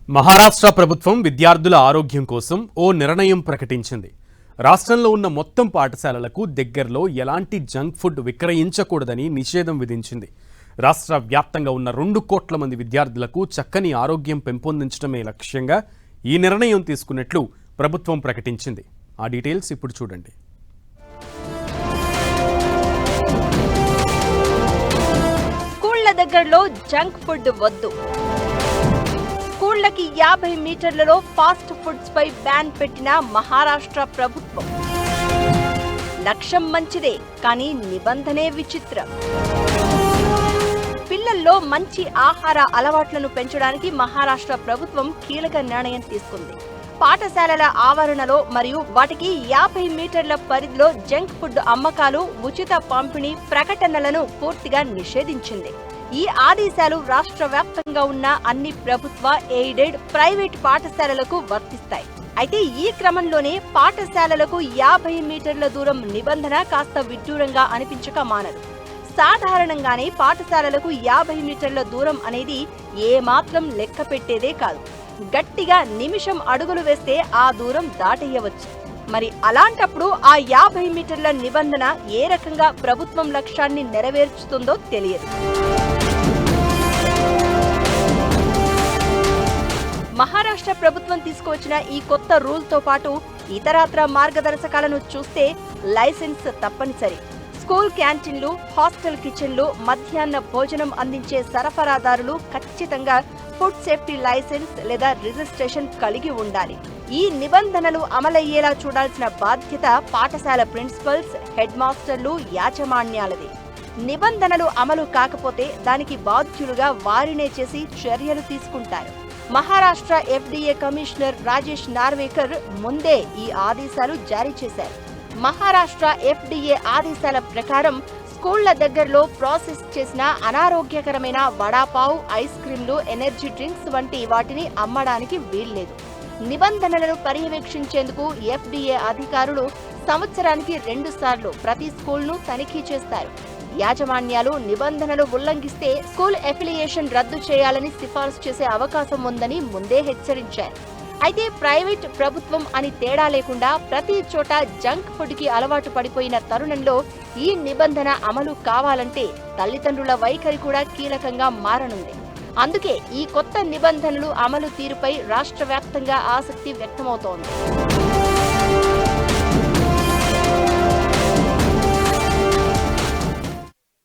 మహారాష్ట్ర ప్రభుత్వం విద్యార్థుల ఆరోగ్యం కోసం ఓ నిర్ణయం ప్రకటించింది. రాష్ట్రంలో ఉన్న మొత్తం పాఠశాలలకు దగ్గరలో ఎలాంటి జంక్ ఫుడ్ విక్రయించకూడదని నిషేధం విధించింది. రాష్ట్ర వ్యాప్తంగా ఉన్న 2 కోట్ల మంది విద్యార్థులకు చక్కని ఆరోగ్యం పెంపొందించడమే లక్ష్యంగా ఈ నిర్ణయం తీసుకున్నట్లు ప్రభుత్వం ప్రకటించింది. ఆ డీటెయిల్స్ ఇప్పుడు చూడండి. స్కూళ్ల దగ్గరలో జంక్ ఫుడ్ వద్దు. స్కూళ్లకి 50 మీటర్లలో ఫాస్ట్ ఫుడ్స్ పై బ్యాన్ పెట్టిన మహారాష్ట్ర ప్రభుత్వం. లక్ష్యం మంచిదే, కానీ నిబంధనే విచిత్రం. పిల్లల్లో మంచి ఆహార అలవాట్లను పెంచడానికి మహారాష్ట్ర ప్రభుత్వం కీలక నిర్ణయం తీసుకుంది. పాఠశాలల ఆవరణలో మరియు వాటికి 50 మీటర్ల పరిధిలో జంక్ ఫుడ్ అమ్మకాలు, ఉచిత పంపిణీ ప్రకటనలను పూర్తిగా నిషేధించింది. ఈ ఆదేశాలు రాష్ట్ర వ్యాప్తంగా ఉన్న అన్ని ప్రభుత్వ, ఎయిడెడ్, ప్రైవేట్ పాఠశాలలకు వర్తిస్తాయి. అయితే ఈ క్రమంలోనే పాఠశాలలకు 50 మీటర్ల దూరం నిబంధన కాస్త విడ్డూరంగా అనిపించక మానదు. సాధారణంగానే పాఠశాలలకు 50 మీటర్ల దూరం అనేది ఏమాత్రం లెక్క పెట్టేదే కాదు. గట్టిగా నిమిషం అడుగులు వేస్తే ఆ దూరం దాటేయవచ్చు. మరి అలాంటప్పుడు ఆ 50 మీటర్ల నిబంధన ఏ రకంగా ప్రభుత్వం లక్ష్యాన్ని నెరవేర్చుతుందో తెలియదు. మహారాష్ట్ర ప్రభుత్వం తీసుకువచ్చిన ఈ కొత్త రూల్తో పాటు ఇతరత్ర మార్గదర్శకాలను చూస్తే లైసెన్స్ తప్పనిసరి. స్కూల్ క్యాంటీన్లు, హాస్టల్ కిచెన్లు, మధ్యాహ్న భోజనం అందించే సరఫరాదారులు ఖచ్చితంగా ఫుడ్ సేఫ్టీ లైసెన్స్ లేదా రిజిస్ట్రేషన్ కలిగి ఉండాలి. ఈ నిబంధనలు అమలయ్యేలా చూడాల్సిన బాధ్యత పాఠశాల ప్రిన్సిపల్స్, హెడ్ మాస్టర్లు, యాజమాన్యాలదే. నిబంధనలు అమలు కాకపోతే దానికి బాధ్యులుగా వారినే చేసి చర్యలు తీసుకుంటారు. మహారాష్ట్ర FDA కమిషనర్ రాజేష్ నార్వేకర్ ముందే ఈ ఆదేశాలు జారీ చేశారు. మహారాష్ట్ర FDA ఆదేశాల ప్రకారం స్కూళ్ల దగ్గరలో ప్రాసెస్ చేసిన అనారోగ్యకరమైన వడాపావ్, ఐస్ క్రీంలు, ఎనర్జీ డ్రింక్స్ వంటి వాటిని అమ్మడానికి వీల్లేదు. నిబంధనలను పర్యవేక్షించేందుకు FDA అధికారులు సంవత్సరానికి 2 సార్లు ప్రతి స్కూల్ను తనిఖీ చేస్తారు. యాజమాన్యాలు నిబంధనలు ఉల్లంఘిస్తే స్కూల్ అఫిలియేషన్ రద్దు చేయాలని సిఫార్సు చేసే అవకాశం ఉందని ముందే హెచ్చరించారు. అయితే ప్రైవేట్, ప్రభుత్వం అని తేడా లేకుండా ప్రతి చోట జంక్ ఫుడ్ కి అలవాటు పడిపోయిన తరుణంలో ఈ నిబంధన అమలు కావాలంటే తల్లిదండ్రుల వైఖరి కూడా కీలకంగా మారనుంది. అందుకే ఈ కొత్త నిబంధనలు అమలు తీరుపై రాష్ట్ర వ్యాప్తంగా ఆసక్తి వ్యక్తమవుతోంది.